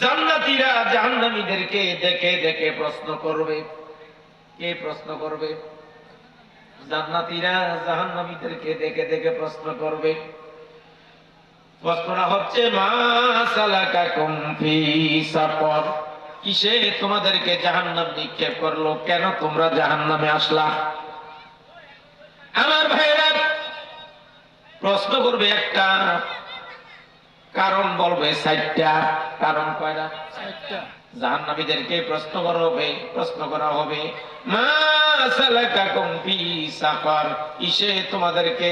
জান্নাতীরা জাহান্নামীদেরকে দেখে দেখে প্রশ্ন করবে। কে প্রশ্ন করবে? জান্নাতীরা জাহান্নামীদেরকে দেখে দেখে প্রশ্ন করবে। প্রশ্নটা হচ্ছে মা সালাকাকুম ফি সাকর, কিসে তোমাদেরকে জাহান্নাম নিক্ষেপ করলো, কেন তোমরা জাহান্নামে আসলা? আমার ভাইরা প্রশ্ন করবে একটা, কারণ বলবে 4টা। কারণ কয়টা? 4টা। জাহান্নামীদেরকে প্রশ্ন করা হবে মা সালাকাকুম ফি সাকর, কিসে তোমাদেরকে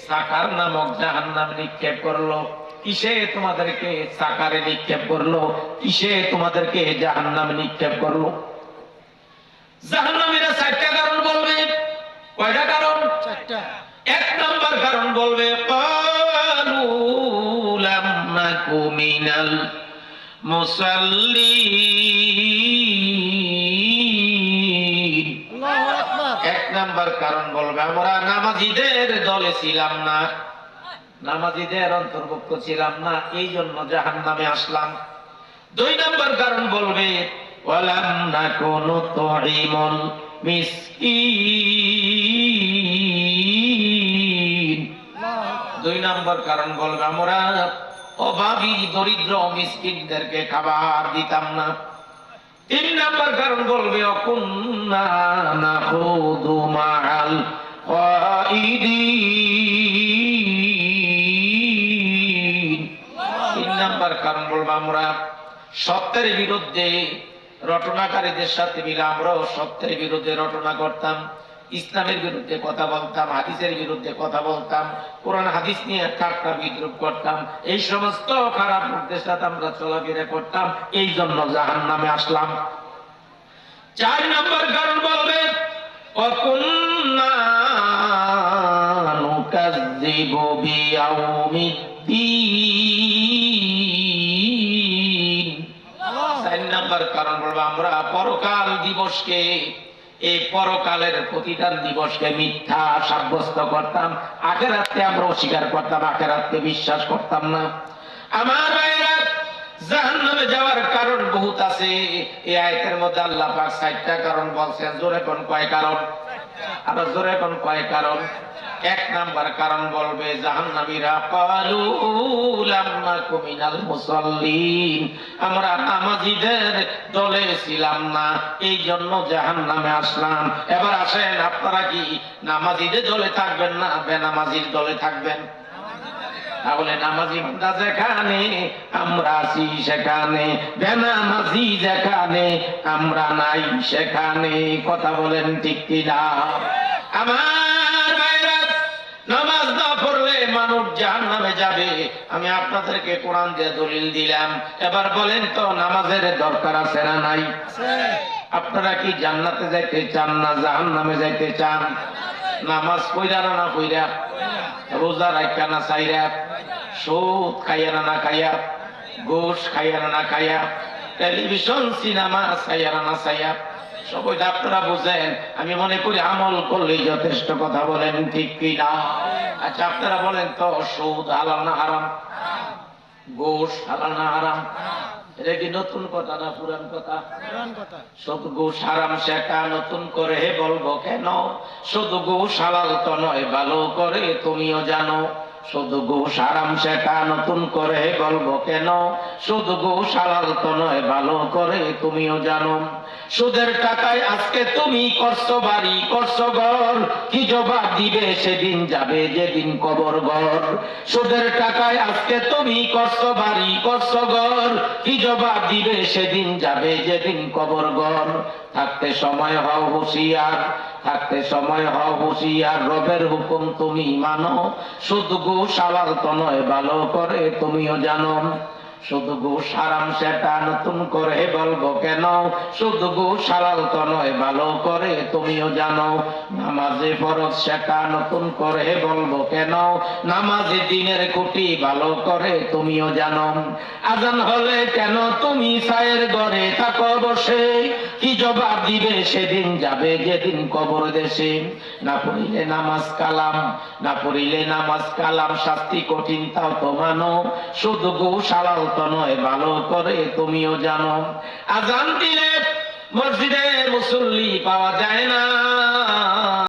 সাকার নামক জাহান্নাম নিক্ষেপ করলো, কিসে তোমাদেরকে সাকারে নিক্ষেপ করলো, কিসে তোমাদেরকে জাহান্নামে নিক্ষেপ করলো? জাহান্নামীরা 4টা কারণ বলবে। কয়টা কারণ? 4টা। 1 নাম্বার কারণ বলবে ক্বালু লাম নাকু মিনাল মুসাল্লিন। আল্লাহু আকবার। 1 নাম্বার কারণ বলবে আমরা নামাজীদের দলে ছিলাম না, নামাজীদের অন্তর্ভুক্ত ছিলাম না, এই জন্য জাহান্নামে আসলাম। 2 নাম্বার কারণ বলবে ওয়ালাম নাকুনু তুইমুল মিসকিন। 2 নাম্বার কারণ বলবে আমরা অভাবী দরিদ্র মিসকিনদেরকে খাবার দিতাম না। 3 নাম্বার কারণ বলবে অকুন্না নাখুদু মাআল খাইদিন। 3 নাম্বার কারণ বলবে আমরা সত্যের বিরুদ্ধে রটনাকারীদের সাথে মিলে আমরাও সত্যের বিরুদ্ধে রটনা করতাম, ইসলামের বিরুদ্ধে কথা বলতাম, হাদিসের বিরুদ্ধে কথা বলতাম, কোরআন হাদিস নিয়ে ঠাট্টা বিদ্রুপ করতাম, এই সমস্ত খারাপ লোকদের সাথে আমরা চলাফেরা করতাম, এই জন্য জাহান্নামে আসলাম। 4 নম্বর কারণ বলবে ওয়াকুন্না নুকাযযিবু বিয়াউমিদ্দিন। 4 নম্বর কারণ বলবে আমরা পরকাল দিবসকে, এই পরকালের প্রতিদান দিবসকে মিথ্যা সাব্যস্ত করতাম, আখিরাতকে আমরা অস্বীকার করতাম, আখিরাতকে বিশ্বাস করতাম না। আমার ভাইরা জাহান্নামে যাওয়ার কারণ বহুত আছে। এই আয়াতের মধ্যে আল্লাহ পাক 4টা কারণ বলছেন। জোরে কোন কয় কারণ? আর জোরে কোন কয় কারণ? 1 নাম্বার কারণ বলবে জাহান্নামীরা ক্বালু লাম নাকু মিনাল মুসাল্লিন, আমরা নামাজীদের দলে ছিলাম না, এই জন্য জাহান্নামে আসলাম। এবার আসেন, আপনারা কি নামাজীদের দলে থাকবেন না বেনামাজির দলে থাকবেন? তাহলে নামাজি বান্দা যেখানে আমরা আছি সেখানে, বেনামাজি যেখানে আমরা নাই সেখানে। কথা বলেন ঠিক কিনা? আমার ভাইরা নামাজ না পড়লে মানুষ জাহান্নামে যাবে। আমি আপনাদেরকে কোরআন দিয়ে দলিল দিলাম। এবার বলেন তো নামাজের দরকার আছে না নাই? আপনারা কি জান্নাতে যাইতে চান না জাহান্নামে যাইতে চান? নামাজ পড়া না পড়া, রোজা রাখা না চাইরা, সুদ খাইয়া না খাইয়া, ঘুষ খাইয়া না খাইয়া, টেলিভিশন সিনেমা চাইয়া না চাইয়া, সবাই আপনারা বুঝেন। আমি মনে করি আমল করলেই যথেষ্ট। কথা বলেন ঠিক কিনা? আচ্ছা আপনারা বলেন তো সুদ হালাল না হারাম? ঘুষ হালাল না হারাম? এটা কি নতুন কথা না পুরান কথা? শুধু ঘুষ হারাম সেটা নতুন করে বলবো কেন? শুধু ঘুষ হালাল তো নয়, ভালো করে তুমিও জানো। শুধু ঘুষ হারাম সেটা নতুন করে বলবো কেন? শুধু ঘুষ হালাল তো নয়, ভালো করে তুমিও জানো। সুদের টাকায় আজকে তুমি করছো বাড়ি, করছো ঘর, কি জবাব দিবে সেদিন যাবে যেদিন কবর ঘর। সুদের টাকায় আজকে তুমি করছো বাড়ি, করছো ঘর, কি জবাব দিবে সেদিন যাবে যেদিন কবর ঘর। থাকতে সময় হও হুঁশিয়ার, থাকতে সময় হও হুঁশিয়ার, রবের হুকুম তুমি মানো। শুধু ঘুষ হালাল তো নয়, ভালো করে তুমিও জানো। শুধু ঘুষ হারাম সেটা নতুন করে বলবো কেন? শুধু ঘুষ হালাল তো নয়, ভালো করে তুমিও জানো। নামাজে ফরজ সেটা নতুন করে বলবো কেন? নামাজে দিনের খুঁটি, ভালো করে তুমিও জানো। আজান হলে কেন তুমি ছায়ের ঘরে থাকো বসে, কি জবাব দিবে সেদিন যাবে যেদিন কবর দেশে। না পড়িলে নামাজ কালাম, না পড়িলে নামাজ কালাম, শাস্তি কঠিন তাও তো মানো। শুধু ঘুষ হালাল শর্ত নয়, ভালো করে তুমিও জানো। আজান দিলে মসজিদে মুসল্লি পাওয়া যায় না,